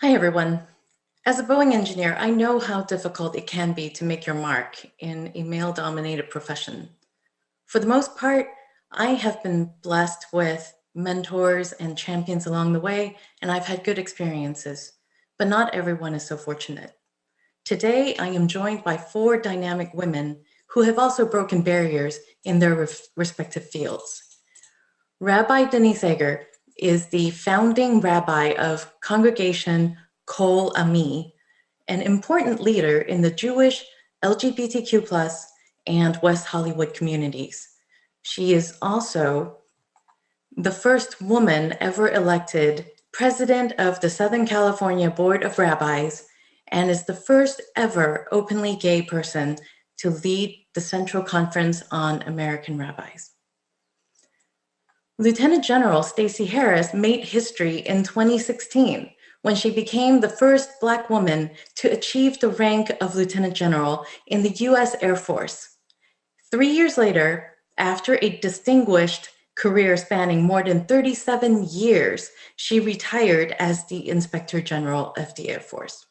Hi, everyone. As a Boeing engineer, I know how difficult it can be to make your mark in a male-dominated profession. For the most part, I have been blessed with mentors and champions along the way, and I've had good experiences, but not everyone is so fortunate. Today, I am joined by four dynamic women who have also broken barriers in their respective fields. Rabbi Denise Eger is the founding rabbi of Congregation Kol Ami, an important leader in the Jewish, LGBTQ+, and West Hollywood communities. She is also the first woman ever elected president of the Southern California Board of Rabbis and is the first ever openly gay person to lead the Central Conference on American Rabbis. Lieutenant General Stacey Harris made history in 2016 when she became the first Black woman to achieve the rank of Lieutenant General in the US Air Force. 3 years later, after a distinguished career spanning more than 37 years, she retired as the Inspector General of the Air Force.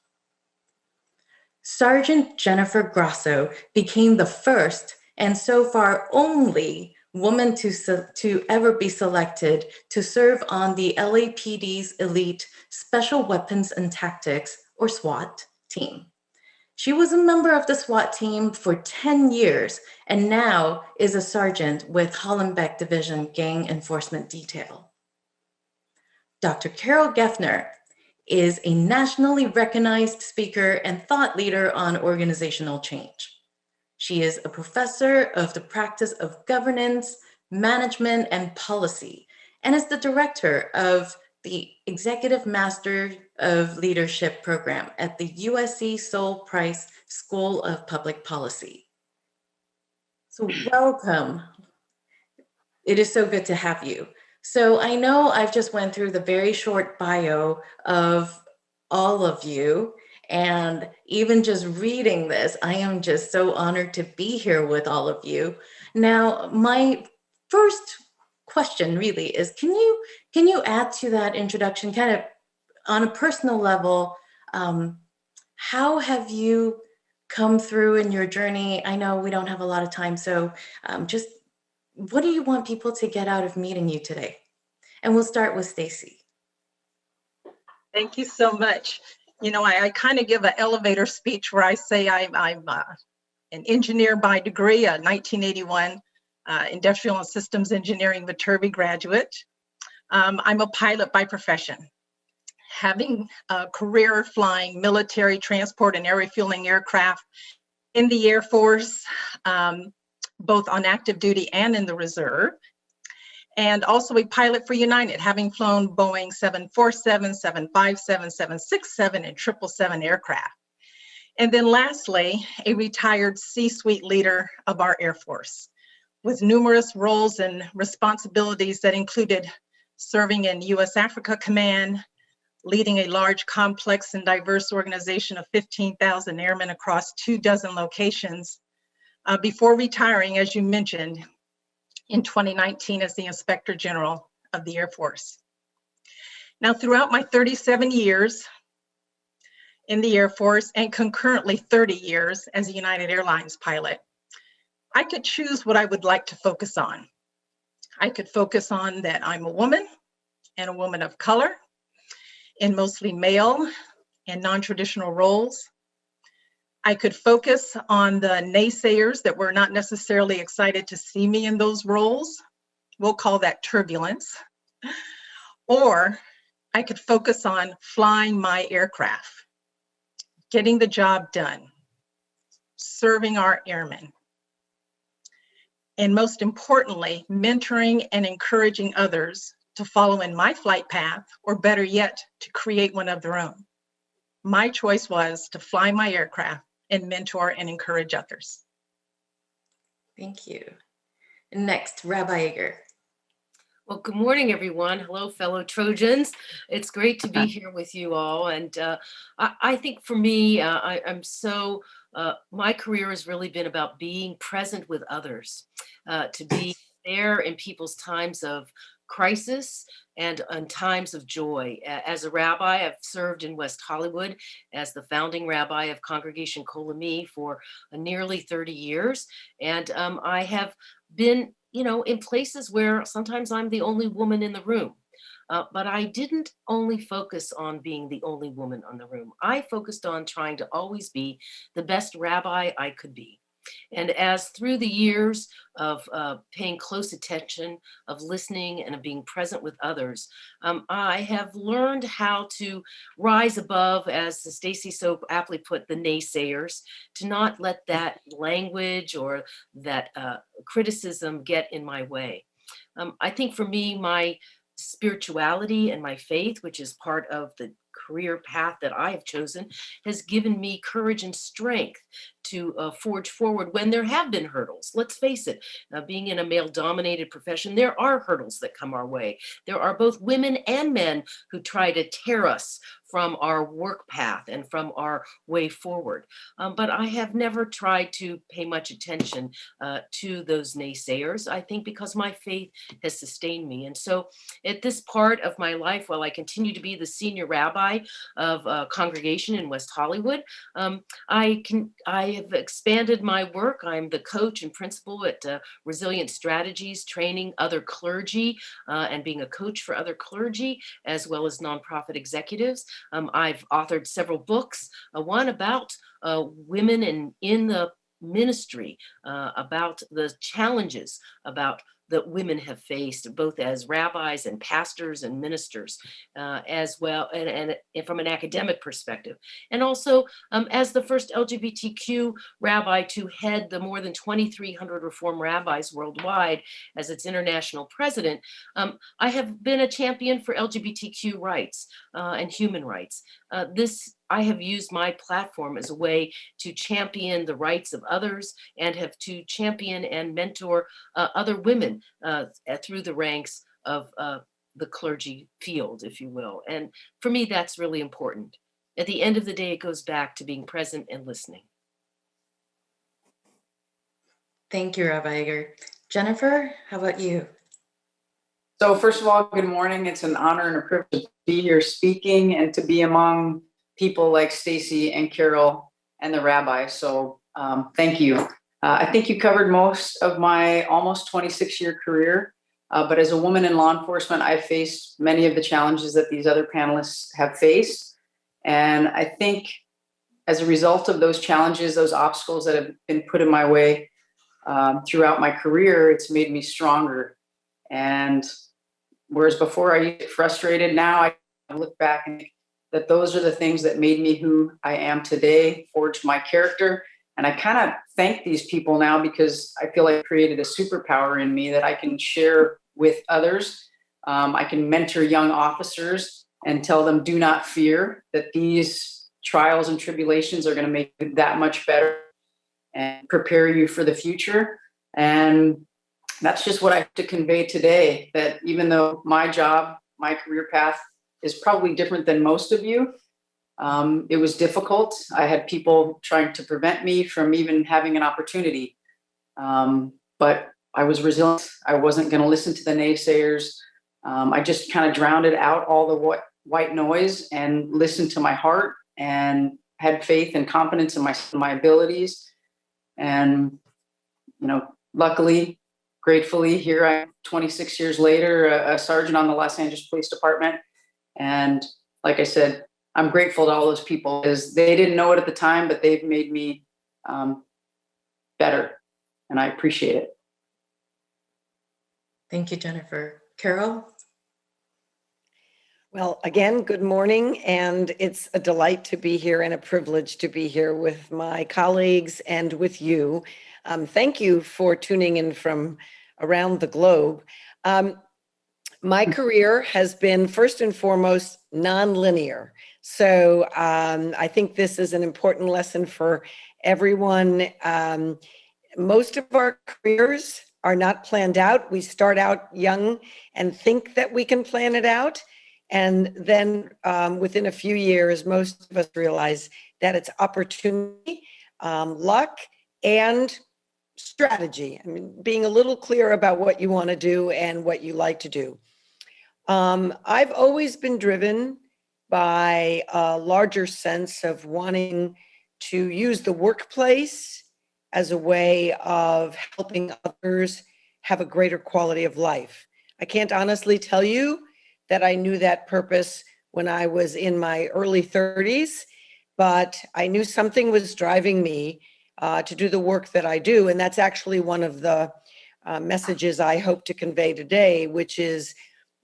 Sergeant Jennifer Grosso became the first and so far only woman to ever be selected to serve on the LAPD's elite Special Weapons and Tactics, or SWAT, team. She was a member of the SWAT team for 10 years and now is a sergeant with Hollenbeck Division Gang Enforcement Detail. Dr. Carol Geffner is a nationally recognized speaker and thought leader on organizational change. She is a professor of the practice of governance, management, and policy, and is the director of the Executive Master of Leadership program at the USC Sol Price School of Public Policy. So welcome. It is so good to have you. So I know I've just went through the very short bio of all of you, and even just reading this, I am just so honored to be here with all of you. Now, my first question really is, can you add to that introduction, kind of on a personal level, how have you come through in your journey? I know we don't have a lot of time, so just what do you want people to get out of meeting you today? And we'll start with Stacey. Thank you so much. You know, I kind of give an elevator speech where I say I'm an engineer by degree, a 1981 industrial and systems engineering Viterbi graduate. I'm a pilot by profession. Having a career flying military transport and air refueling aircraft in the Air Force, both on active duty and in the reserve, and also a pilot for United, having flown Boeing 747, 757, 767, and 777 aircraft. And then lastly, a retired C-suite leader of our Air Force, with numerous roles and responsibilities that included serving in U.S. Africa Command, leading a large, complex, and diverse organization of 15,000 airmen across 24 locations, before retiring, as you mentioned, in 2019 as the Inspector General of the Air Force. Now, throughout my 37 years in the Air Force and concurrently 30 years as a United Airlines pilot, I could choose what I would like to focus on. I could focus on that I'm a woman and a woman of color in mostly male and non-traditional roles. I could focus on the naysayers that were not necessarily excited to see me in those roles. We'll call that turbulence. Or I could focus on flying my aircraft, getting the job done, serving our airmen, and most importantly, mentoring and encouraging others to follow in my flight path, or better yet, to create one of their own. My choice was to fly my aircraft and mentor and encourage others. Thank you. Next, Rabbi Eger. Well, good morning, everyone. Hello, fellow Trojans. It's great to be here with you all. And I think for me, my career has really been about being present with others, to be there in people's times of crisis and in times of joy. As a rabbi, I've served in West Hollywood as the founding rabbi of Congregation Kolami for nearly 30 years. And I have been, in places where sometimes I'm the only woman in the room. But I didn't only focus on being the only woman in the room. I focused on trying to always be the best rabbi I could be. And as through the years of paying close attention, of listening, and of being present with others, I have learned how to rise above, as Stacy so aptly put, the naysayers, to not let that language or that criticism get in my way. I think for me, my spirituality and my faith, which is part of the career path that I have chosen, has given me courage and strength to forge forward when there have been hurdles. Let's face it, being in a male dominated profession, there are hurdles that come our way. There are both women and men who try to tear us from our work path and from our way forward. But I have never tried to pay much attention to those naysayers, I think because my faith has sustained me. And so at this part of my life, while I continue to be the senior rabbi of a congregation in West Hollywood, I have expanded my work. I'm the coach and principal at Resilient Strategies, training other clergy and being a coach for other clergy, as well as nonprofit executives. I've authored several books, one about women in the ministry, about the challenges that women have faced, both as rabbis and pastors and ministers, as well, and from an academic perspective. And also as the first LGBTQ rabbi to head the more than 2,300 Reform rabbis worldwide as its international president, I have been a champion for LGBTQ rights and human rights. I have used my platform as a way to champion the rights of others and have to champion and mentor other women through the ranks of the clergy field, if you will. And for me, that's really important. At the end of the day, it goes back to being present and listening. Thank you, Rabbi Eger. Jennifer, how about you? So first of all, good morning. It's an honor and a privilege to be here speaking and to be among people like Stacy and Carol and the rabbi. So thank you. I think you covered most of my almost 26-year career, but as a woman in law enforcement, I've faced many of the challenges that these other panelists have faced. And I think as a result of those challenges, those obstacles that have been put in my way throughout my career, it's made me stronger. And whereas before I get frustrated, now I look back and think that those are the things that made me who I am today, forged my character. And I kind of thank these people now because I feel like I created a superpower in me that I can share with others. I can mentor young officers and tell them, do not fear, that these trials and tribulations are going to make you that much better and prepare you for the future. And that's just what I have to convey today, that even though my job, my career path is probably different than most of you, it was difficult. I had people trying to prevent me from even having an opportunity. But I was resilient. I wasn't going to listen to the naysayers. I just kind of drowned it out, all the white noise, and listened to my heart and had faith and confidence in my abilities. And, luckily, gratefully, here I am 26 years later, a sergeant on the Los Angeles Police Department. And like I said, I'm grateful to all those people because they didn't know it at the time, but they've made me better. And I appreciate it. Thank you, Jennifer. Carol? Well, again, good morning. And it's a delight to be here and a privilege to be here with my colleagues and with you. Thank you for tuning in from around the globe. My career has been first and foremost nonlinear. So I think this is an important lesson for everyone. Most of our careers are not planned out. We start out young and think that we can plan it out. And then within a few years, most of us realize that it's opportunity, luck, and strategy. I mean, being a little clear about what you want to do and what you like to do. I've always been driven by a larger sense of wanting to use the workplace as a way of helping others have a greater quality of life. I can't honestly tell you that I knew that purpose when I was in my early 30s, but I knew something was driving me to do the work that I do. And that's actually one of the messages I hope to convey today, which is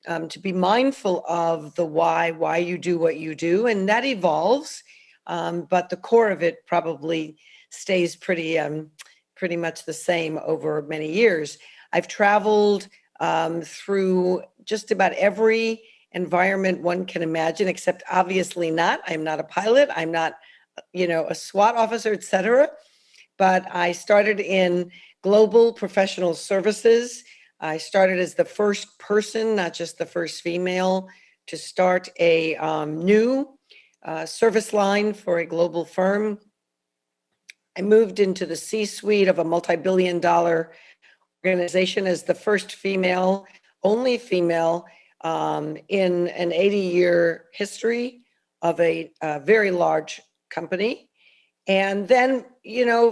to be mindful of the why you do what you do, and that evolves, but the core of it probably stays pretty much the same over many years. I've traveled through just about every environment one can imagine, except obviously not. I'm not a pilot. I'm not, a SWAT officer, et cetera. But I started in global professional services. I started as the first person, not just the first female, to start a new service line for a global firm. I moved into the C-suite of a multi-billion-dollar organization as the first female, only female, in an 80-year history of a very large company. And then,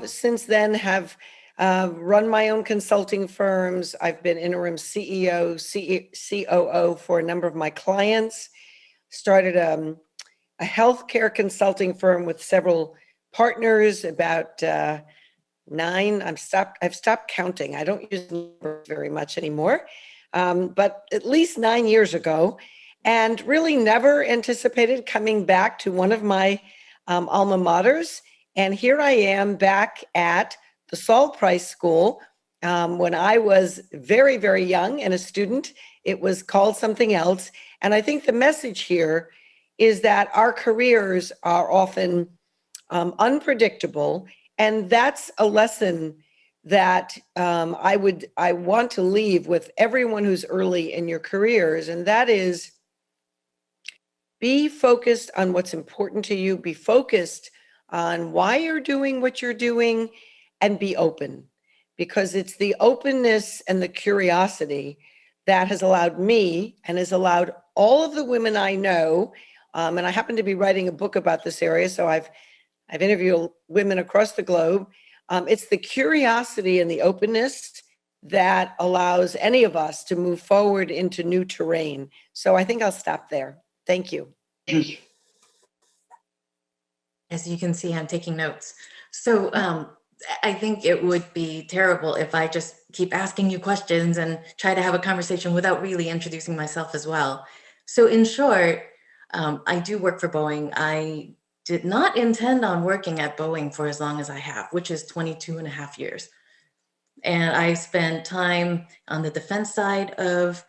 since then have run my own consulting firms. I've been interim CEO, COO for a number of my clients, started a healthcare consulting firm with several partners, about 9. I've stopped counting. I don't use numbers very much anymore, but at least 9 years ago, and really never anticipated coming back to one of my alma maters. And here I am back at the Saul Price School. When I was very, very young and a student, it was called something else. And I think the message here is that our careers are often unpredictable. And that's a lesson that I want to leave with everyone who's early in your careers. And that is, be focused on what's important to you, be focused on why you're doing what you're doing, and be open, because it's the openness and the curiosity that has allowed me and has allowed all of the women I know, and I happen to be writing a book about this area, so I've interviewed women across the globe. It's the curiosity and the openness that allows any of us to move forward into new terrain. So I think I'll stop there. Thank you. As you can see, I'm taking notes. So I think it would be terrible if I just keep asking you questions and try to have a conversation without really introducing myself as well. So in short, I do work for Boeing. I did not intend on working at Boeing for as long as I have, which is 22 and a half years. And I spent time on the defense side of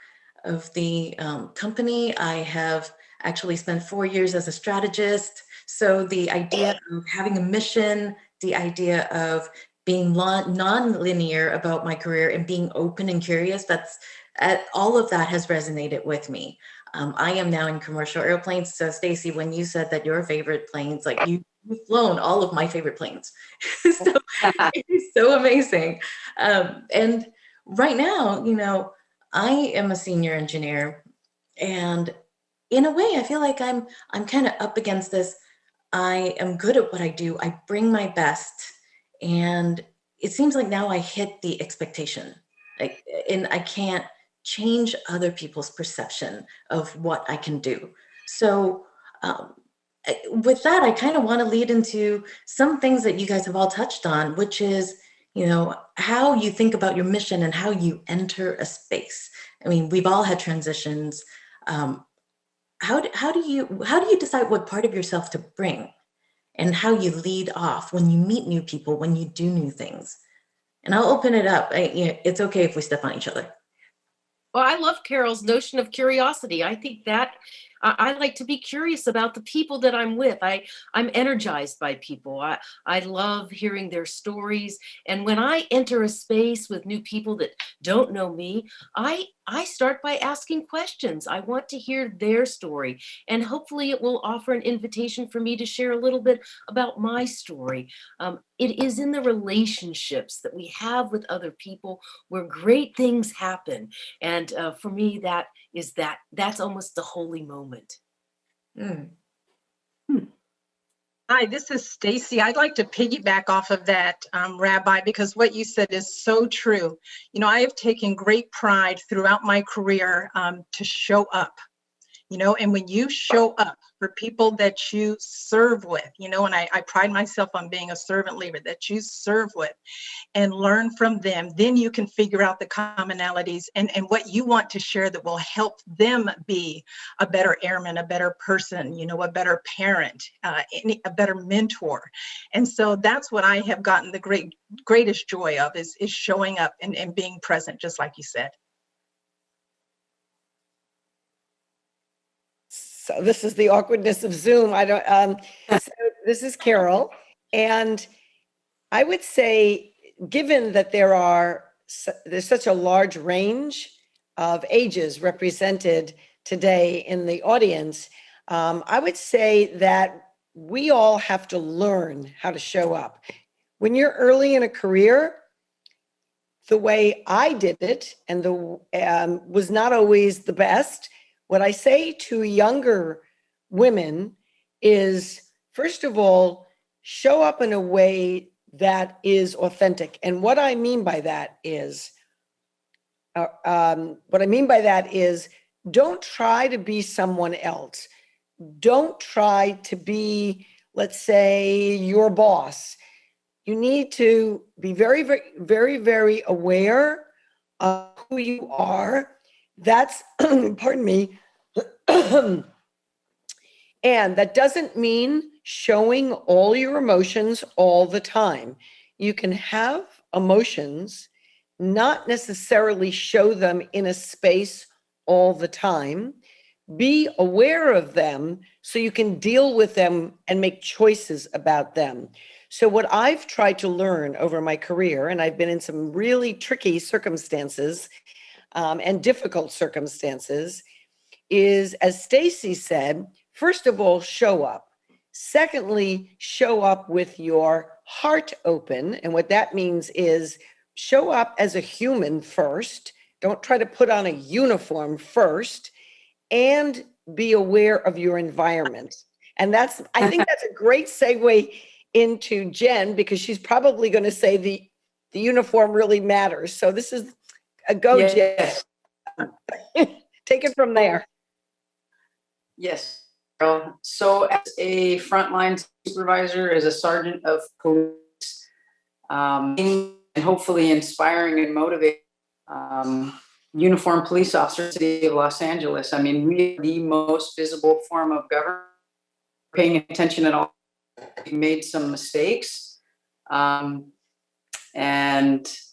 the company. I have actually spent 4 years as a strategist. So the idea of having a mission, the idea of being non-linear about my career and being open and curious, all of that has resonated with me. I am now in commercial airplanes. So Stacy, when you said that your favorite planes, like you've flown all of my favorite planes. So it's so amazing. And right now, I am a senior engineer, and in a way, I feel like I'm kind of up against this. I am good at what I do. I bring my best, and it seems like now I hit the expectation, and I can't change other people's perception of what I can do. So with that, I kind of want to lead into some things that you guys have all touched on, which is, how you think about your mission and how you enter a space. I mean, we've all had transitions. How do you decide what part of yourself to bring, and how you lead off when you meet new people, when you do new things? And I'll open it up. It's okay if we step on each other. Well, I love Carol's notion of curiosity. I think that I like to be curious about the people that I'm with. I'm energized by people. I love hearing their stories. And when I enter a space with new people that don't know me, I start by asking questions. I want to hear their story, and hopefully it will offer an invitation for me to share a little bit about my story. It is in the relationships that we have with other people where great things happen. And for me, that's almost the holy moment. Mm. Hi, this is Stacy. I'd like to piggyback off of that, Rabbi, because what you said is so true. You know, I have taken great pride throughout my career to show up. You know, and when you show up for people that you serve with, you know, and I pride myself on being a servant leader that you serve with and learn from them, then you can figure out the commonalities and what you want to share that will help them be a better airman, a better person, you know, a better parent, a better mentor. And so that's what I have gotten the greatest joy of is showing up and being present, just like you said. So this is the awkwardness of Zoom. I don't, so this is Carol. And I would say, given that there's such a large range of ages represented today in the audience, I would say that we all have to learn how to show up. When you're early in a career, the way I did it and was not always the best. What I say to younger women is, first of all, show up in a way that is authentic. And what I mean by that is, don't try to be someone else. Don't try to be, let's say, your boss. You need to be very, very, very, very aware of who you are. That's, pardon me. And that doesn't mean showing all your emotions all the time. You can have emotions, not necessarily show them in a space all the time. Be aware of them so you can deal with them and make choices about them. So what I've tried to learn over my career, and I've been in some really tricky circumstances and difficult circumstances, is, as Stacy said, first of all, show up. Secondly, show up with your heart open. And what that means is show up as a human first. Don't try to put on a uniform first, and be aware of your environment. And I think that's a great segue into Jen, because she's probably going to say the uniform really matters. So this is a go, Yes. Jen. Take it from there. Yes. Carol. So as a frontline supervisor, as a sergeant of police, and hopefully inspiring and motivating uniformed police officers in the city of Los Angeles. I mean, we are the most visible form of government. Paying attention at all. We made some mistakes. And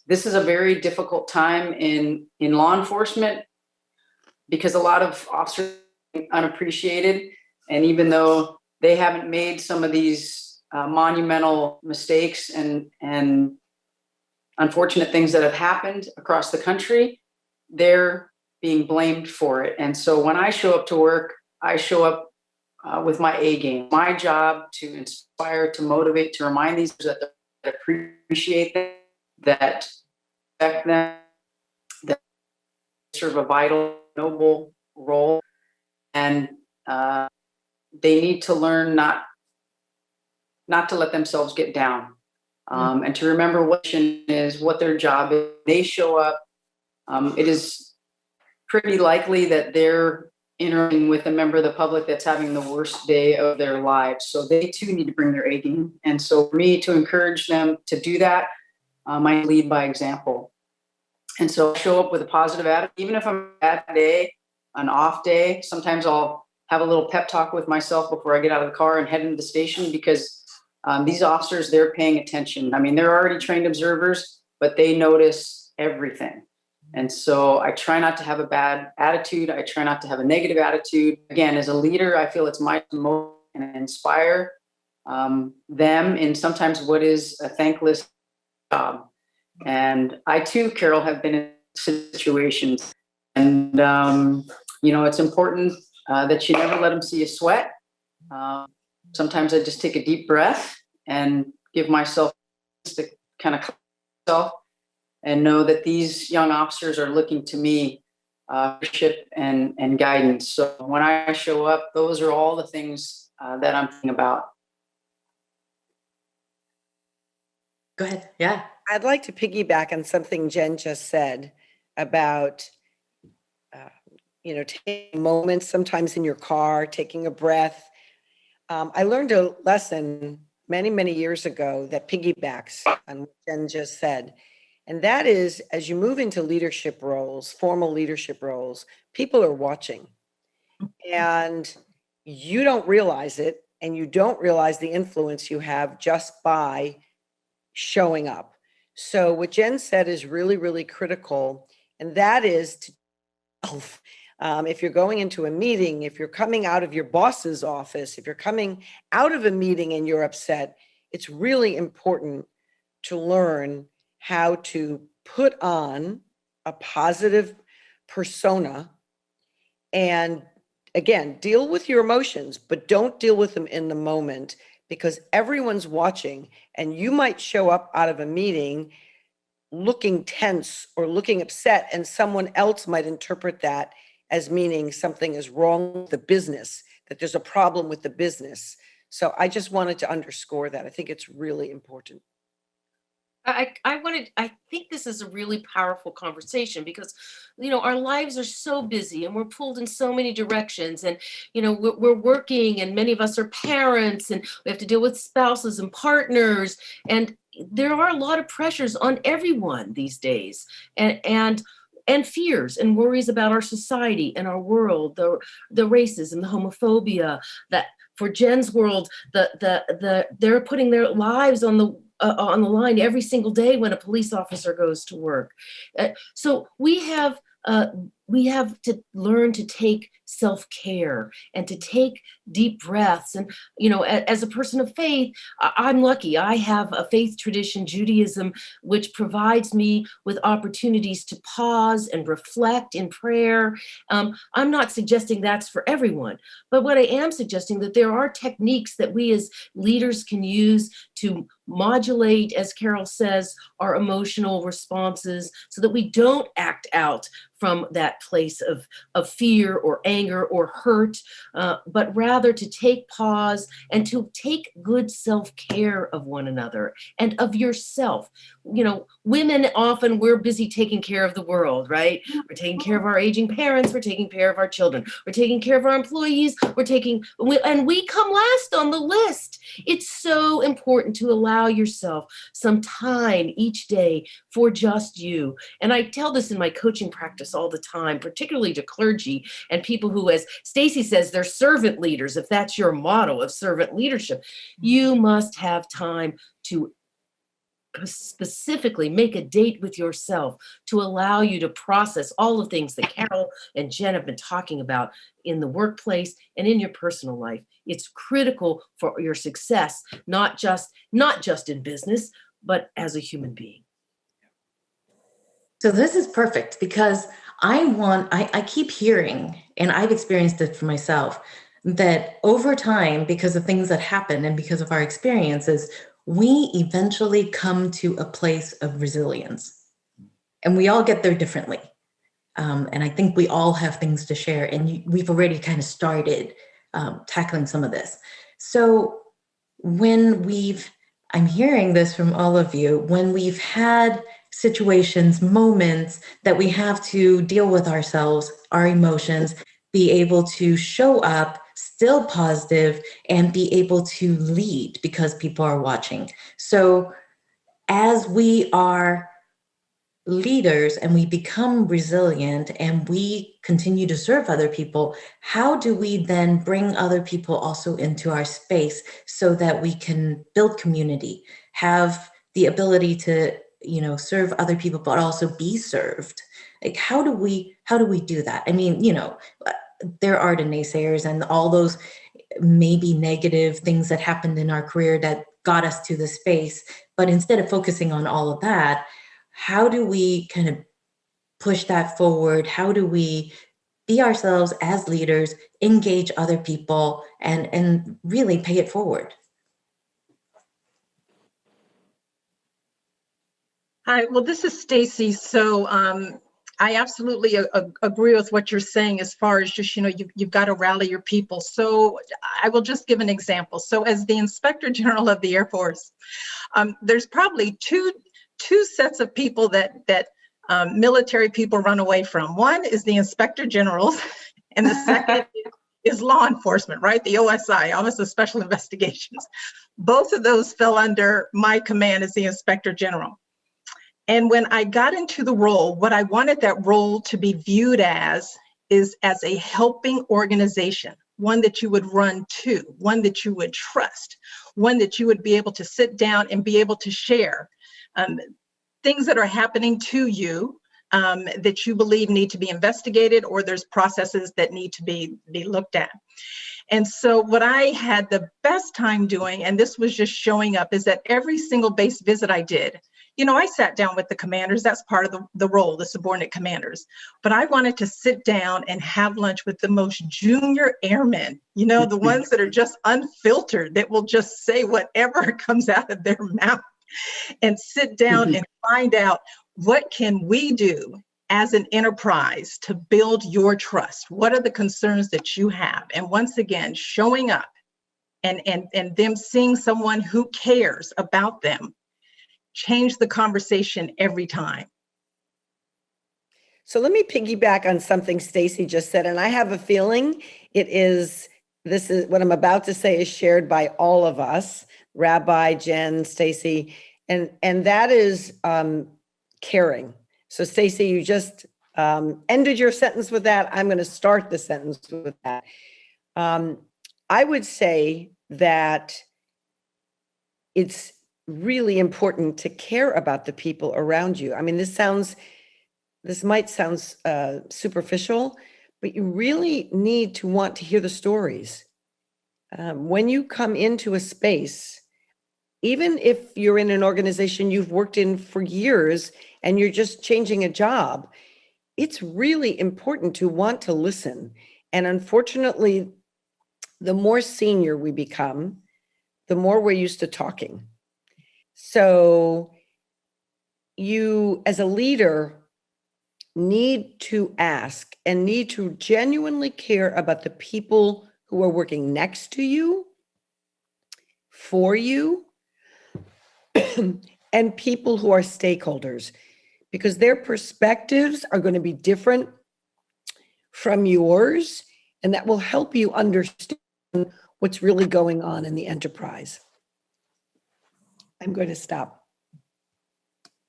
this is a very difficult time in law enforcement because a lot of officers are unappreciated. And even though they haven't made some of these monumental mistakes and unfortunate things that have happened across the country, they're being blamed for it. And so when I show up to work, I show up with my A game. My job to inspire, to motivate, to remind these that they appreciate them, that respect them, that serve a vital, noble role, and they need to learn not to let themselves get down, and to remember what is, what their job is. They show up. It is pretty likely that they're interacting with a member of the public that's having the worst day of their lives. So they too need to bring their A game. And so for me to encourage them to do that, I lead by example. And so I show up with a positive attitude, even if I'm a bad day, an off day. Sometimes I'll have a little pep talk with myself before I get out of the car and head into the station, because these officers, they're paying attention. I mean, they're already trained observers, but they notice everything. And so I try not to have a bad attitude. I try not to have a negative attitude. Again, as a leader, I feel it's my motive and inspire them in sometimes what is a thankless job. And I too, Carol, have been in situations, and it's important that you never let them see you sweat. Sometimes I just take a deep breath and give myself to kind of self and know that these young officers are looking to me leadership and guidance. So when I show up, those are all the things that I'm thinking about. Go ahead. Yeah. I'd like to piggyback on something Jen just said about, taking moments sometimes in your car, taking a breath. I learned a lesson many, many years ago that piggybacks on what Jen just said. And that is, as you move into leadership roles, formal leadership roles, people are watching. And you don't realize it, and you don't realize the influence you have just by showing up. So what Jen said is really, really critical. And that is to if you're going into a meeting, if you're coming out of your boss's office, if you're coming out of a meeting and you're upset, it's really important to learn how to put on a positive persona and, again, deal with your emotions, but don't deal with them in the moment, because everyone's watching, and you might show up out of a meeting looking tense or looking upset, and someone else might interpret that as meaning something is wrong with the business, that there's a problem with the business. So I just wanted to underscore that. I think it's really important. I think this is a really powerful conversation because, our lives are so busy and we're pulled in so many directions, and, we're working, and many of us are parents, and we have to deal with spouses and partners. And there are a lot of pressures on everyone these days, and fears and worries about our society and our world, the racism, the homophobia, that for Jen's world, they're putting their lives on the line every single day when a police officer goes to work. So we have to learn to take self-care and to take deep breaths. And, as a person of faith, I'm lucky. I have a faith tradition, Judaism, which provides me with opportunities to pause and reflect in prayer. I'm not suggesting that's for everyone, but what I am suggesting that there are techniques that we as leaders can use to modulate, as Carol says, our emotional responses so that we don't act out from that place of fear or anger or hurt, but rather to take pause and to take good self-care of one another and of yourself. Women often, we're busy taking care of the world, right? We're taking care of our aging parents, we're taking care of our children, we're taking care of our employees, and we come last on the list. It's so important to allow yourself some time each day for just you. And I tell this in my coaching practice all the time, particularly to clergy and people who, as Stacy says, they're servant leaders. If that's your model of servant leadership, you must have time to specifically make a date with yourself to allow you to process all the things that Carol and Jen have been talking about in the workplace and in your personal life. It's critical for your success, not just in business, but as a human being. So this is perfect because I keep hearing, and I've experienced it for myself, that over time, because of things that happen and because of our experiences, we eventually come to a place of resilience. And we all get there differently. And I think we all have things to share, and we've already kind of started tackling some of this. So I'm hearing this from all of you, when we've had situations, moments that we have to deal with ourselves, our emotions, be able to show up still positive and be able to lead because people are watching. So as we are leaders and we become resilient and we continue to serve other people, how do we then bring other people also into our space so that we can build community, have the ability to serve other people, but also be served? Like, how do we do that? I mean, there are the naysayers and all those maybe negative things that happened in our career that got us to this space. But instead of focusing on all of that, how do we kind of push that forward? How do we be ourselves as leaders, engage other people, and really pay it forward? Hi, well, this is Stacy. So I absolutely agree with what you're saying as far as just, you've got to rally your people. So I will just give an example. So as the Inspector General of the Air Force, there's probably two sets of people that military people run away from. One is the Inspector Generals, and the second is law enforcement, right? The OSI, Office of Special Investigations. Both of those fell under my command as the Inspector General. And when I got into the role, what I wanted that role to be viewed as is as a helping organization, one that you would run to, one that you would trust, one that you would be able to sit down and be able to share things that are happening to you that you believe need to be investigated, or there's processes that need to be looked at. And so what I had the best time doing, and this was just showing up, is that every single base visit I did, I sat down with the commanders. That's part of the role, the subordinate commanders. But I wanted to sit down and have lunch with the most junior airmen, the ones that are just unfiltered, that will just say whatever comes out of their mouth, and sit down and find out, what can we do as an enterprise to build your trust? What are the concerns that you have? And once again, showing up and them seeing someone who cares about them change the conversation every time. So let me piggyback on something Stacy just said, and I have a feeling this is what I'm about to say is shared by all of us, Rabbi, Jen, Stacy, and that is caring. So Stacy, you just ended your sentence with that. I'm going to start the sentence with that. I would say that it's really important to care about the people around you. I mean, this might sound superficial, but you really need to want to hear the stories. When you come into a space, even if you're in an organization you've worked in for years and you're just changing a job, it's really important to want to listen. And unfortunately, the more senior we become, the more we're used to talking. So you, as a leader, need to ask and need to genuinely care about the people who are working next to you, for you, and people who are stakeholders, because their perspectives are going to be different from yours, and that will help you understand what's really going on in the enterprise. I'm going to stop.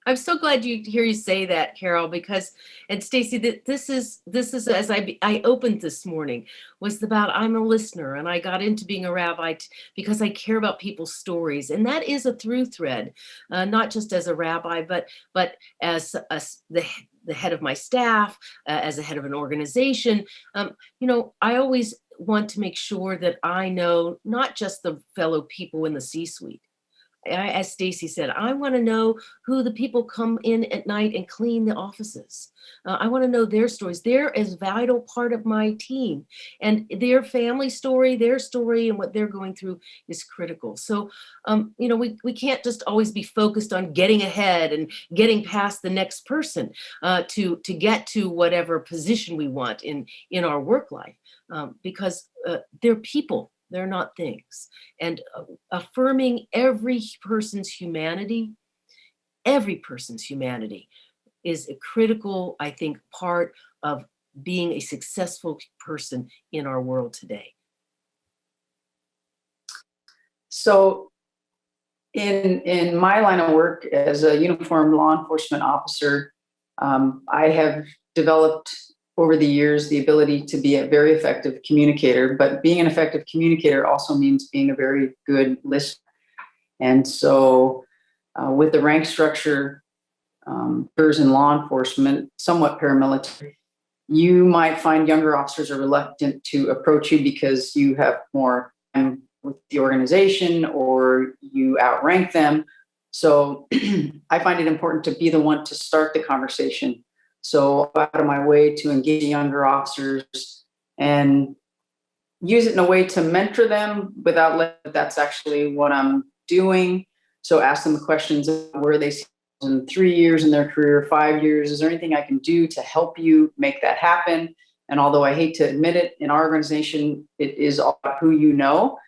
I'm so glad to hear you say that, Carol, because, and Stacy, this is as I opened this morning, was about I'm a listener, and I got into being a rabbi because I care about people's stories, and that is a through thread, not just as a rabbi, but as the head of my staff, as a head of an organization. I always want to make sure that I know not just the fellow people in the C-suite. As Stacy said, I want to know who the people come in at night and clean the offices. I want to know their stories. They're a vital part of my team, and their family story, their story, and what they're going through is critical. So, we can't just always be focused on getting ahead and getting past the next person to get to whatever position we want in our work life, because they're people. They're not things. And affirming every person's humanity is a critical, I think, part of being a successful person in our world today. So in my line of work as a uniformed law enforcement officer, I have developed over the years the ability to be a very effective communicator, but being an effective communicator also means being a very good listener. And so with the rank structure careers in law enforcement, somewhat paramilitary, you might find younger officers are reluctant to approach you because you have more time with the organization or you outrank them. So I find it important to be the one to start the conversation. So I go out of my way to engage younger officers and use it in a way to mentor them without letting that's actually what I'm doing. So ask them questions of where they see in 3 years in their career, 5 years. Is there anything I can do to help you make that happen? And although I hate to admit it, in our organization, it is all about who you know.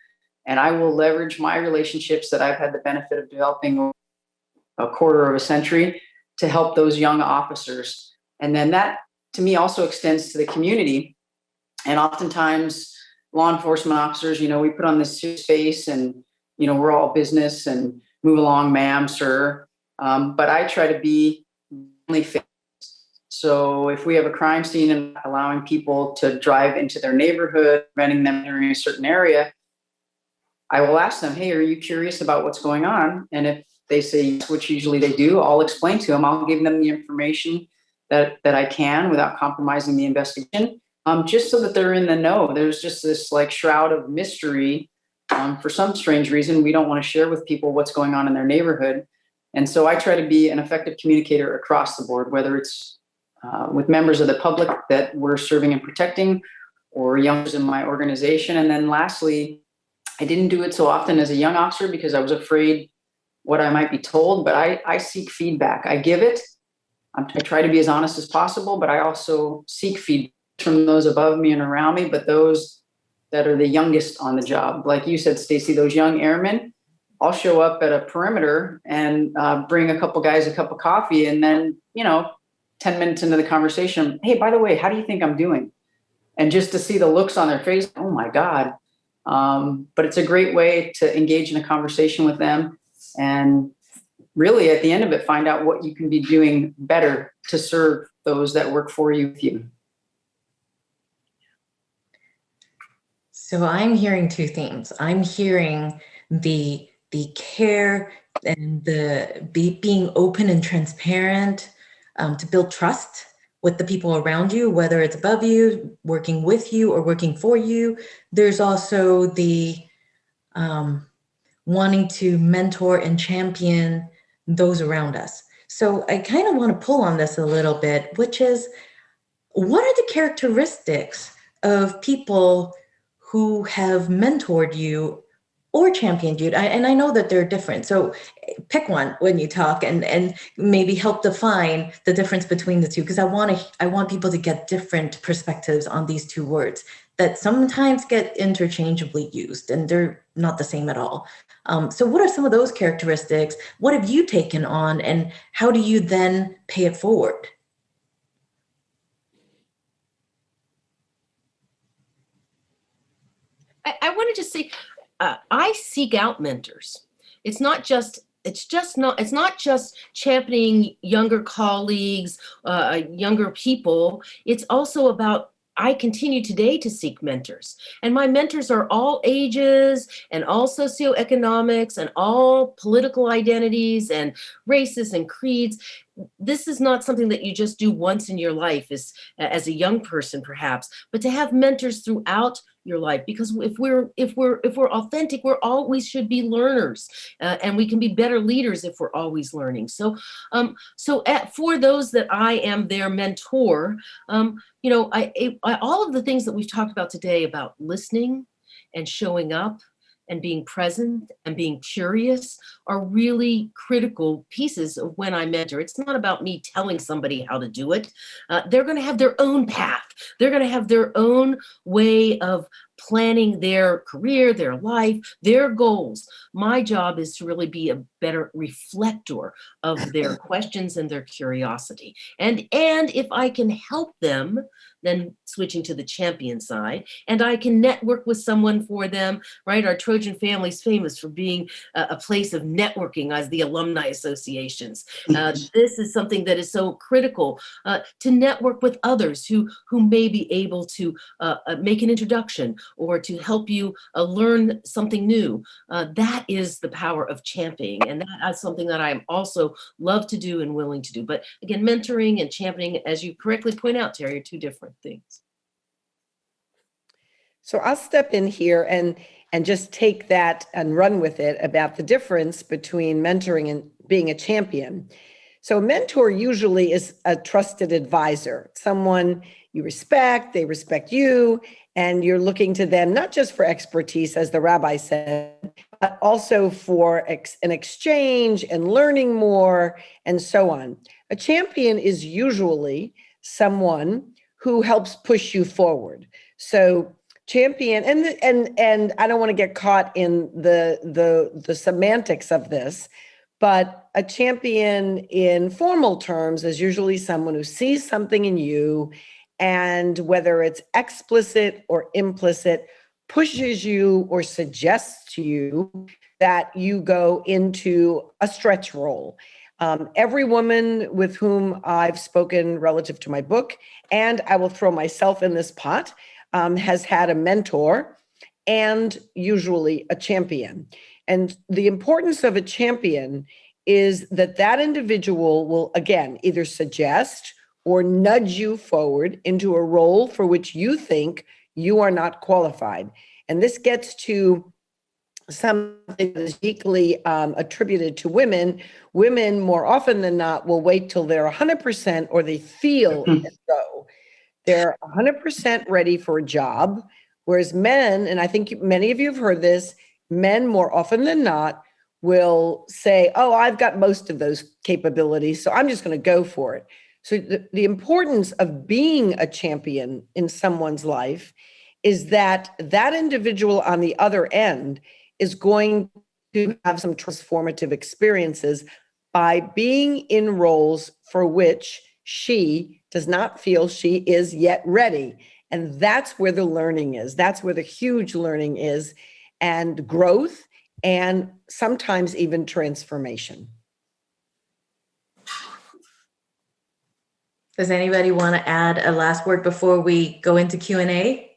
And I will leverage my relationships that I've had the benefit of developing a quarter of a century to help those young officers. And then that, to me, also extends to the community. And oftentimes, law enforcement officers, we put on this face and, we're all business and move along, ma'am, sir. But I try to be only face. So if we have a crime scene and allowing people to drive into their neighborhood, preventing them entering a certain area, I will ask them, hey, are you curious about what's going on? And if they say yes, which usually they do, I'll explain to them. I'll give them the information that I can without compromising the investigation, just so that they're in the know. There's just this like shroud of mystery. For some strange reason, we don't want to share with people what's going on in their neighborhood. And so I try to be an effective communicator across the board, whether it's with members of the public that we're serving and protecting or youngsters in my organization. And then lastly, I didn't do it so often as a young officer because I was afraid what I might be told, but I seek feedback. I give it. I try to be as honest as possible, but I also seek feedback from those above me and around me, but those that are the youngest on the job. Like you said, Stacy, those young airmen, I'll show up at a perimeter and bring a couple guys a cup of coffee. And then, 10 minutes into the conversation, hey, by the way, how do you think I'm doing? And just to see the looks on their face, oh my God. But it's a great way to engage in a conversation with them. And really at the end of it, find out what you can be doing better to serve those that work for you with you. So I'm hearing two themes. I'm hearing the care and being open and transparent to build trust with the people around you, whether it's above you, working with you, or working for you. There's also the wanting to mentor and champion those around us. So I kind of want to pull on this a little bit, which is, what are the characteristics of people who have mentored you or championed you? And I know that they're different. So pick one when you talk and maybe help define the difference between the two, because I want people to get different perspectives on these two words that sometimes get interchangeably used and they're not the same at all. So what are some of those characteristics? What have you taken on and how do you then pay it forward? I want to just say, I seek out mentors. It's not just championing younger colleagues, younger people. It's also about, I continue today to seek mentors, and my mentors are all ages and all socioeconomics and all political identities and races and creeds. This is not something that you just do once in your life as a young person, perhaps, but to have mentors throughout your life, because if we're authentic, we're always should be learners, and we can be better leaders if we're always learning. So for those that I am their mentor, all of the things that we've talked about today about listening and showing up and being present and being curious are really critical pieces of when I mentor. It's not about me telling somebody how to do it. They're going to have their own path. They're going to have their own way of planning their career, their life, their goals. My job is to really be a better reflector of their questions and their curiosity. And if I can help them, then switching to the champion side, and I can network with someone for them, right? Our Trojan family is famous for being a place of networking as the alumni associations. This is something that is so critical, to network with others who may be able to make an introduction or to help you learn something new. That is the power of championing. And that is something that I also love to do and willing to do. But again, mentoring and championing, as you correctly point out, Terry, are two different things. So I'll step in here and just take that and run with it about the difference between mentoring and being a champion. So a mentor usually is a trusted advisor, someone you respect, they respect you, and you're looking to them not just for expertise, as the rabbi said, but also for an exchange and learning more and so on. A champion is usually someone who helps push you forward. So champion, and I don't want to get caught in the semantics of this, but a champion in formal terms is usually someone who sees something in you, and whether it's explicit or implicit, pushes you or suggests to you that you go into a stretch role. Every woman with whom I've spoken relative to my book, and I will throw myself in this pot, has had a mentor and usually a champion. And the importance of a champion is that that individual will, again, either suggest or nudge you forward into a role for which you think you are not qualified. And this gets to something that is equally attributed to women. Women, more often than not, will wait till they're 100% or they feel as though they're 100% ready for a job, whereas men, and I think many of you have heard this, men more often than not will say, oh, I've got most of those capabilities, so I'm just going to go for it. So the importance of being a champion in someone's life is that that individual on the other end is going to have some transformative experiences by being in roles for which she does not feel she is yet ready. And that's where the learning is. That's where the huge learning is, and growth, and sometimes even transformation. Does anybody want to add a last word before we go into Q&A?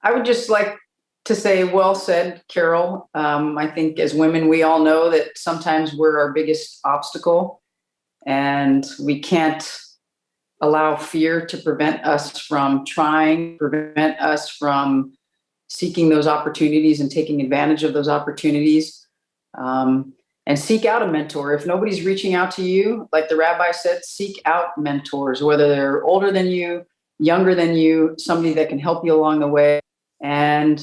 I would just like to say, well said, Carol. I think as women, we all know that sometimes we're our biggest obstacle, and we can't allow fear to prevent us from trying, prevent us from seeking those opportunities and taking advantage of those opportunities. And seek out a mentor. If nobody's reaching out to you, like the rabbi said, seek out mentors, whether they're older than you, younger than you, somebody that can help you along the way. And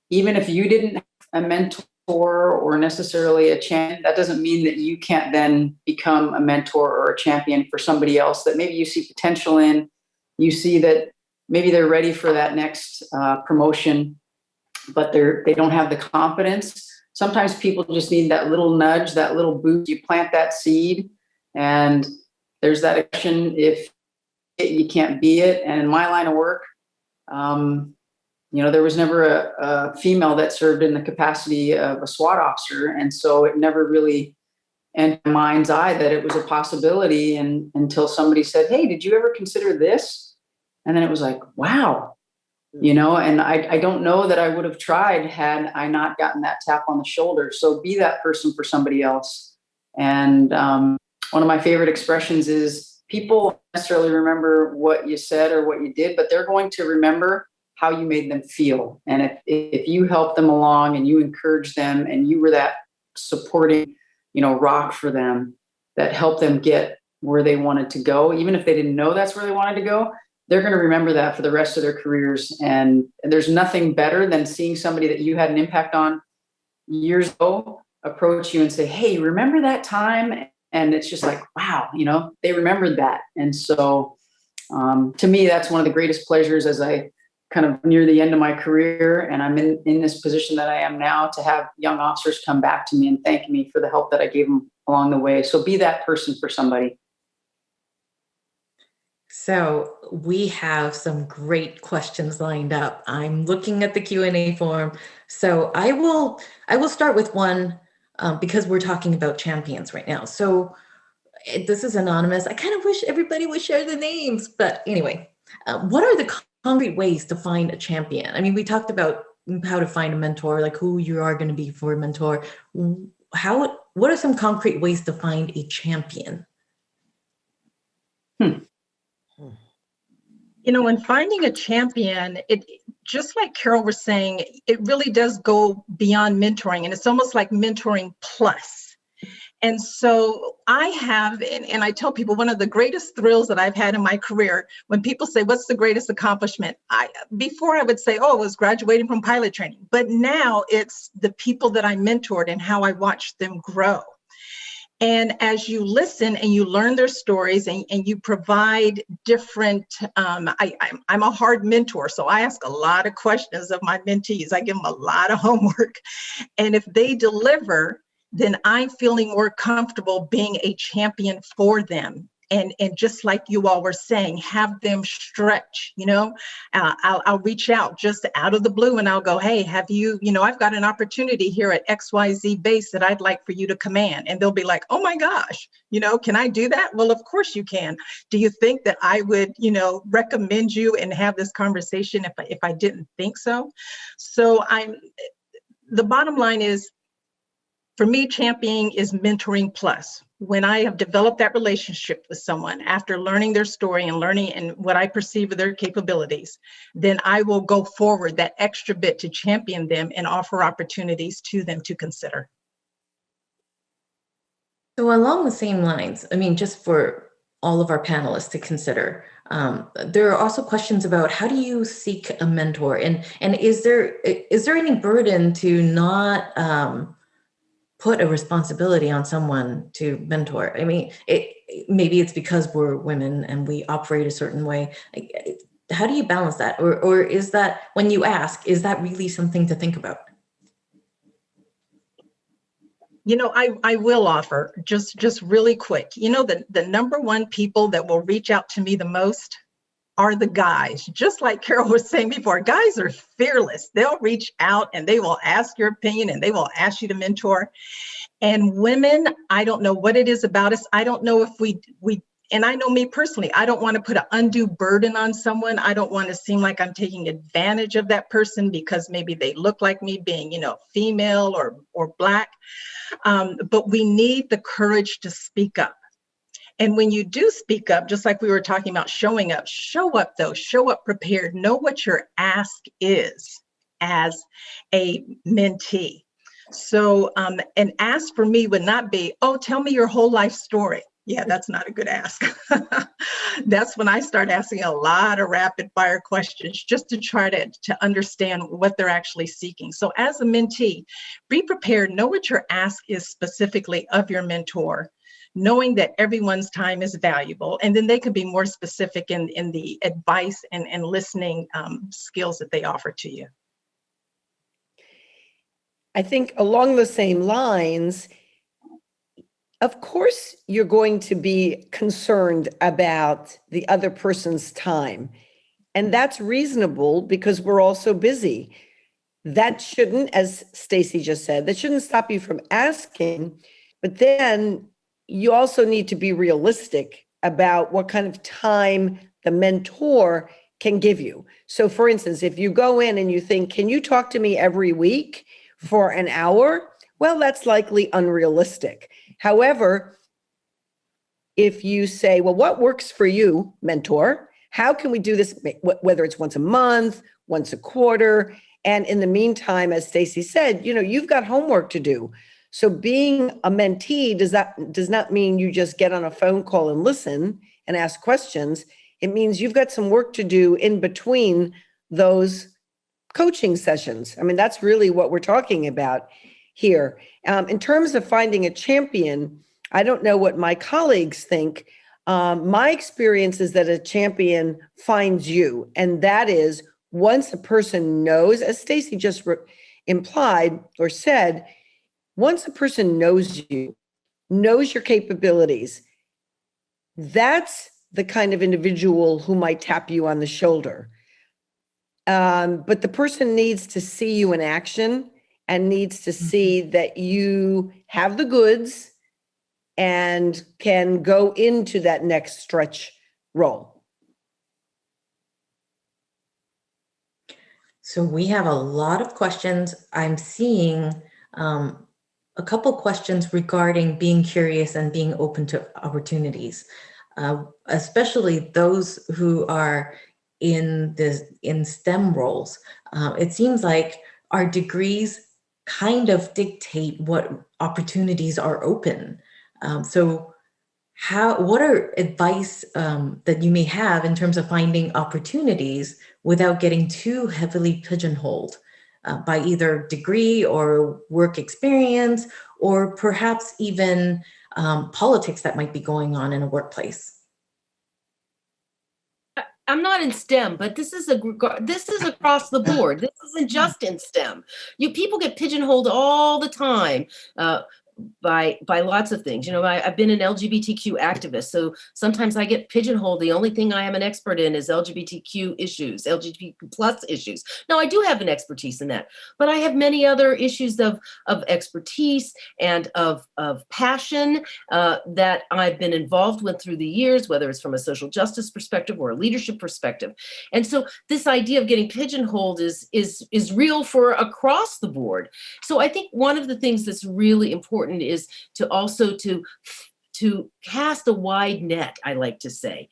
even if you didn't have a mentor or necessarily a champion, that doesn't mean that you can't then become a mentor or a champion for somebody else that maybe you see potential in. You see that maybe they're ready for that next promotion, but they don't have the confidence. Sometimes people just need that little nudge, that little boost. You plant that seed, and there's that action. If you can't be it, and in my line of work, there was never a female that served in the capacity of a SWAT officer, and so it never really entered my mind's eye that it was a possibility. And until somebody said, "Hey, did you ever consider this?" And then it was like, "Wow." And I don't know that I would have tried had I not gotten that tap on the shoulder. So be that person for somebody else. And one of my favorite expressions is, people don't necessarily remember what you said or what you did, but they're going to remember how you made them feel. And if you help them along and you encourage them and you were that supporting, rock for them that helped them get where they wanted to go, even if they didn't know that's where they wanted to go, they're going to remember that for the rest of their careers. And there's nothing better than seeing somebody that you had an impact on years ago approach you and say, "Hey, remember that time?" And it's just like, wow, they remembered that. And so to me, that's one of the greatest pleasures as I kind of near the end of my career and I'm in this position that I am now, to have young officers come back to me and thank me for the help that I gave them along the way. So be that person for somebody. So we have some great questions lined up. I'm looking at the Q&A form. So I will start with one because we're talking about champions right now. So this is anonymous. I kind of wish everybody would share the names, but anyway, what are the concrete ways to find a champion? I mean, we talked about how to find a mentor, like who you are going to be for a mentor. What are some concrete ways to find a champion? You know, when finding a champion, it just like Carol was saying, it really does go beyond mentoring, and it's almost like mentoring plus. And so I have, and I tell people, one of the greatest thrills that I've had in my career, when people say, what's the greatest accomplishment? Before I would say, oh, it was graduating from pilot training. But now it's the people that I mentored and how I watched them grow. And as you listen and you learn their stories and you provide different, I'm a hard mentor, so I ask a lot of questions of my mentees. I give them a lot of homework. And if they deliver, then I'm feeling more comfortable being a champion for them. And just like you all were saying, have them stretch, you know, I'll reach out just out of the blue and I'll go, hey, have you, you know, I've got an opportunity here at XYZ base that I'd like for you to command. And they'll be like, oh my gosh, you know, can I do that? Well, of course you can. Do you think that I would, you know, recommend you and have this conversation if I didn't think so? So the bottom line is, for me, championing is mentoring plus. When I have developed that relationship with someone after learning their story and learning and what I perceive of their capabilities, then I will go forward that extra bit to champion them and offer opportunities to them to consider. So along the same lines, I mean, just for all of our panelists to consider, there are also questions about how do you seek a mentor, and is there any burden to not put a responsibility on someone to mentor? I mean, maybe it's because we're women and we operate a certain way. How do you balance that? Or is that, when you ask, is that really something to think about? You know, I will offer just really quick. You know, the number one people that will reach out to me the most are the guys. Just like Carol was saying before, guys are fearless. They'll reach out and they will ask your opinion and they will ask you to mentor. And women, I don't know what it is about us. I don't know if we and I know me personally, I don't want to put an undue burden on someone. I don't want to seem like I'm taking advantage of that person because maybe they look like me, being, you know, female or Black. But we need the courage to speak up. And when you do speak up, just like we were talking about showing up, show up though, show up prepared, know what your ask is as a mentee. So an ask for me would not be, oh, tell me your whole life story. Yeah, that's not a good ask. That's when I start asking a lot of rapid fire questions just to try to understand what they're actually seeking. So as a mentee, be prepared, know what your ask is specifically of your mentor, knowing that everyone's time is valuable, and then they could be more specific in the advice and listening skills that they offer to you. I think along the same lines, of course, you're going to be concerned about the other person's time. And that's reasonable because we're all so busy. That shouldn't, as Stacy just said, that shouldn't stop you from asking, but then you also need to be realistic about what kind of time the mentor can give you. So for instance, if you go in and you think, can you talk to me every week for an hour? Well, that's likely unrealistic. However, if you say, well, what works for you, mentor? How can we do this, whether it's once a month, once a quarter? And in the meantime, as Stacy said, you know, you've got homework to do. So being a mentee does not mean you just get on a phone call and listen and ask questions. It means you've got some work to do in between those coaching sessions. I mean, that's really what we're talking about here. In terms of finding a champion, I don't know what my colleagues think. My experience is that a champion finds you, and that is once a person knows, as Stacy just implied or said, once a person knows you, knows your capabilities, that's the kind of individual who might tap you on the shoulder. But the person needs to see you in action and needs to see that you have the goods and can go into that next stretch role. So we have a lot of questions. I'm seeing a couple questions regarding being curious and being open to opportunities, especially those who are in STEM roles. It seems like our degrees kind of dictate what opportunities are open. So what are advice that you may have in terms of finding opportunities without getting too heavily pigeonholed by either degree or work experience, or perhaps even politics that might be going on in a workplace? I'm not in STEM, but this is across the board. This isn't just in STEM. People get pigeonholed all the time by lots of things. I've been an LGBTQ activist, so sometimes I get pigeonholed. The only thing I am an expert in is LGBTQ issues, LGBT plus issues. Now, I do have an expertise in that, but I have many other issues of expertise and of passion that I've been involved with through the years, whether it's from a social justice perspective or a leadership perspective. And so this idea of getting pigeonholed is real for across the board. So I think one of the things that's really important is to also to cast a wide net, I like to say.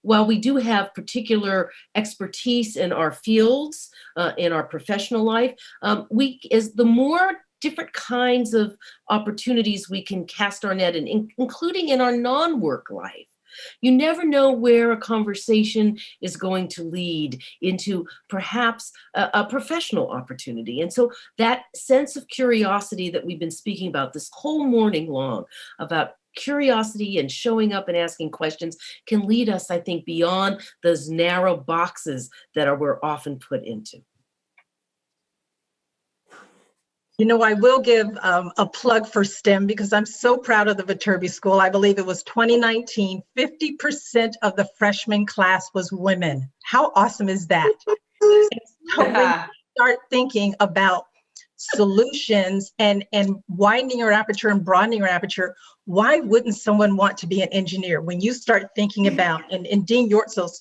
While we do have particular expertise in our fields, in our professional life, the more different kinds of opportunities we can cast our net in, including in our non-work life. You never know where a conversation is going to lead into perhaps a professional opportunity. And so that sense of curiosity that we've been speaking about this whole morning long, about curiosity and showing up and asking questions, can lead us, I think, beyond those narrow boxes that we're often put into. I will give a plug for STEM because I'm so proud of the Viterbi School. I believe it was 2019, 50% of the freshman class was women. How awesome is that? So when you start thinking about solutions and widening your aperture and broadening your aperture, why wouldn't someone want to be an engineer? When you start thinking about, and Dean Yortzels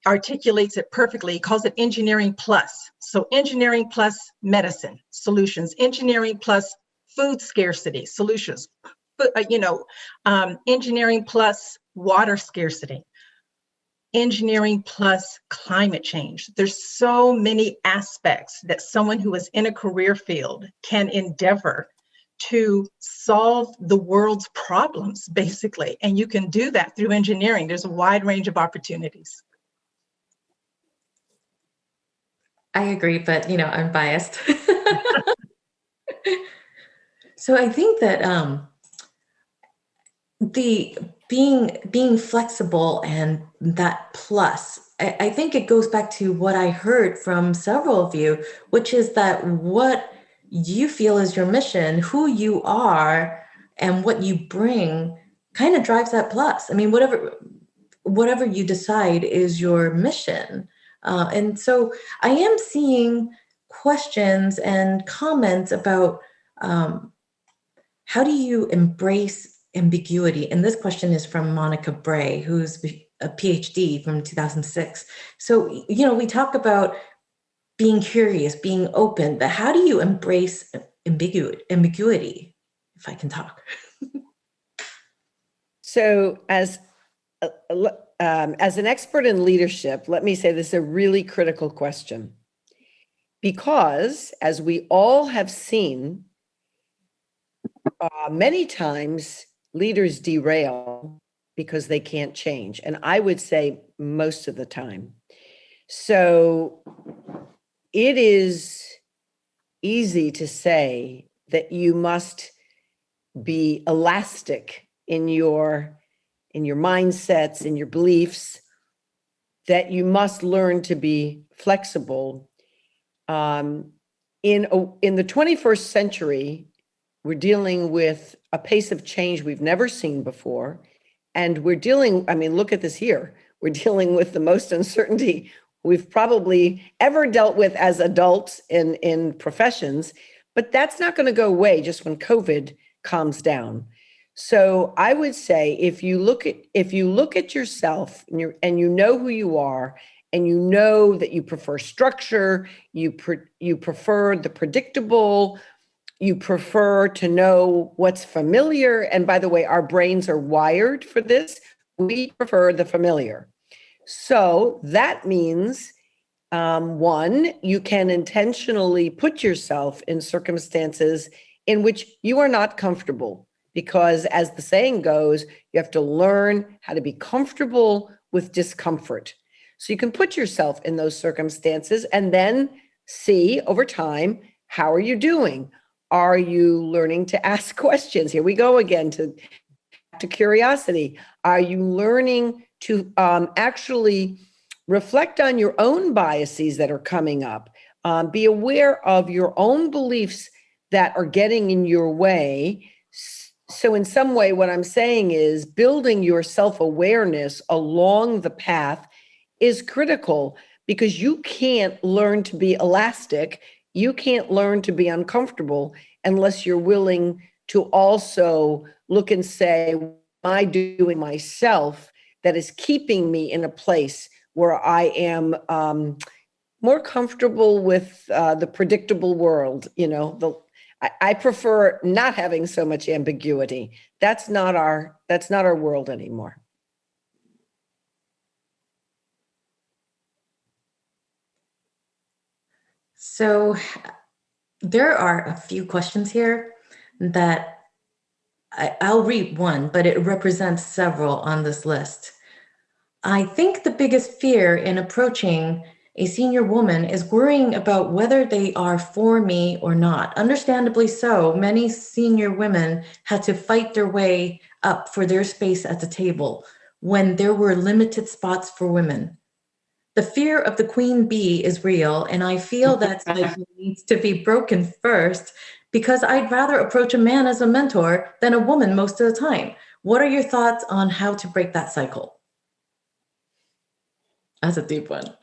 articulates it perfectly. He calls it engineering plus. So engineering plus medicine solutions, engineering plus food scarcity solutions, engineering plus water scarcity, engineering plus climate change. There's so many aspects that someone who is in a career field can endeavor to solve the world's problems, basically. And you can do that through engineering. There's a wide range of opportunities. I agree, but I'm biased. So I think that the being flexible and that plus, I think it goes back to what I heard from several of you, which is that what you feel is your mission, who you are, and what you bring kind of drives that plus. I mean, whatever you decide is your mission. And so I am seeing questions and comments about how do you embrace ambiguity? And this question is from Monica Bray, who's a PhD from 2006. So, we talk about being curious, being open, but how do you embrace ambiguity, if I can talk? So as an expert in leadership, let me say this is a really critical question. Because as we all have seen, many times leaders derail because they can't change. And I would say most of the time. So it is easy to say that you must be elastic in your mindsets, in your beliefs, that you must learn to be flexible. In the 21st century, we're dealing with a pace of change we've never seen before. And look at this year. We're dealing with the most uncertainty we've probably ever dealt with as adults in professions. But that's not going to go away just when COVID calms down. So I would say if you look at yourself and you know who you are and you know that you prefer structure, you prefer the predictable, you prefer to know what's familiar. And by the way, our brains are wired for this. We prefer the familiar. So that means, one, you can intentionally put yourself in circumstances in which you are not comfortable, because as the saying goes, you have to learn how to be comfortable with discomfort. So you can put yourself in those circumstances and then see over time, how are you doing? Are you learning to ask questions? Here we go again to curiosity. Are you learning to actually reflect on your own biases that are coming up? Be aware of your own beliefs that are getting in your way. So in some way, what I'm saying is building your self-awareness along the path is critical, because you can't learn to be elastic. You can't learn to be uncomfortable unless you're willing to also look and say, what am I doing myself that is keeping me in a place where I am more comfortable with the predictable world? I prefer not having so much ambiguity. That's not our world anymore. So there are a few questions here that I'll read one, but it represents several on this list. I think the biggest fear in approaching a senior woman is worrying about whether they are for me or not. Understandably so, many senior women had to fight their way up for their space at the table when there were limited spots for women. The fear of the queen bee is real, and I feel that cycle needs to be broken first, because I'd rather approach a man as a mentor than a woman most of the time. What are your thoughts on how to break that cycle? That's a deep one.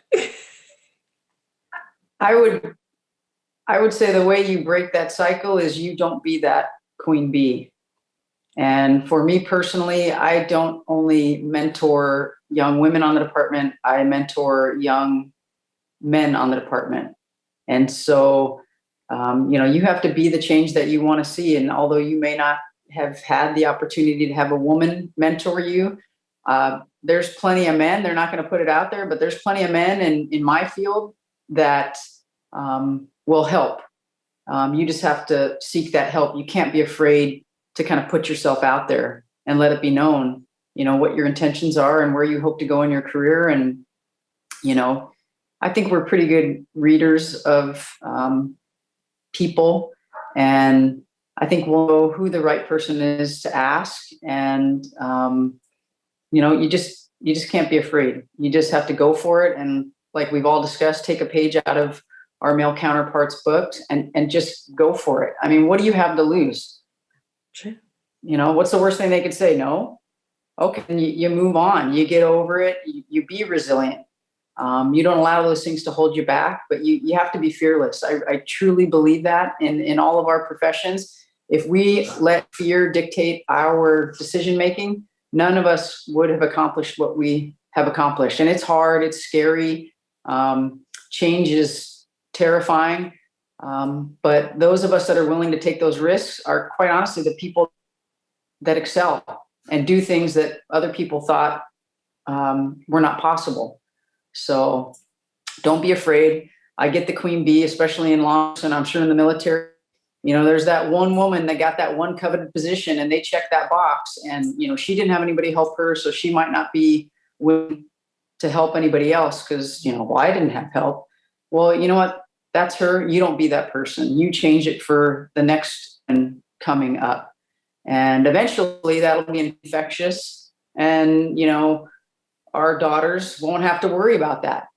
I would say the way you break that cycle is you don't be that queen bee. And for me personally, I don't only mentor young women on the department, I mentor young men on the department. And so, you have to be the change that you want to see. And although you may not have had the opportunity to have a woman mentor you, there's plenty of men, they're not going to put it out there, but there's plenty of men in my field that will help. You just have to seek that help. You can't be afraid to kind of put yourself out there and let it be known, what your intentions are and where you hope to go in your career. And, I think we're pretty good readers of people, and I think we'll know who the right person is to ask. And, you just can't be afraid. You just have to go for it. And like we've all discussed, take a page out of our male counterparts' books and just go for it. I mean, what do you have to lose? Sure. What's the worst thing they could say? No. Okay. And you move on, you get over it. You be resilient. You don't allow those things to hold you back, but you have to be fearless. I truly believe that in all of our professions. If we let fear dictate our decision-making, none of us would have accomplished what we have accomplished. And it's hard, it's scary. Change is terrifying. But those of us that are willing to take those risks are quite honestly the people that excel and do things that other people thought were not possible. So don't be afraid. I get the queen bee, especially in law, and I'm sure in the military, there's that one woman that got that one coveted position and they checked that box, and, she didn't have anybody help her. So she might not be willing to help anybody else because, well, I didn't have help. Well, you know what? That's her. You don't be that person. You change it for the next one coming up. And eventually that'll be infectious. And, our daughters won't have to worry about that.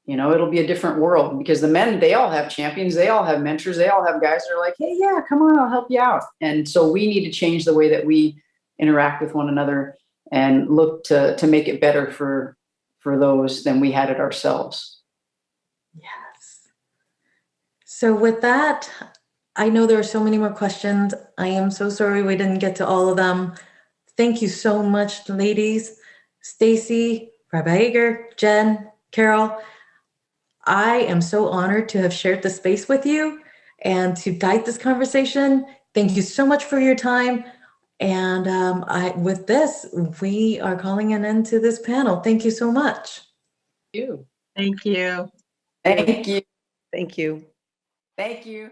It'll be a different world because the men, they all have champions. They all have mentors. They all have guys that are like, hey, yeah, come on, I'll help you out. And so we need to change the way that we interact with one another and look to make it better for those than we had it ourselves. Yes. So with that, I know there are so many more questions. I am so sorry we didn't get to all of them. Thank you so much, ladies. Stacy, Rabbi Eger, Jen, Carol, I am so honored to have shared the space with you and to guide this conversation. Thank you so much for your time. And with this, we are calling an end to this panel. Thank you so much. You. Thank you. Thank you. Thank you. Thank you.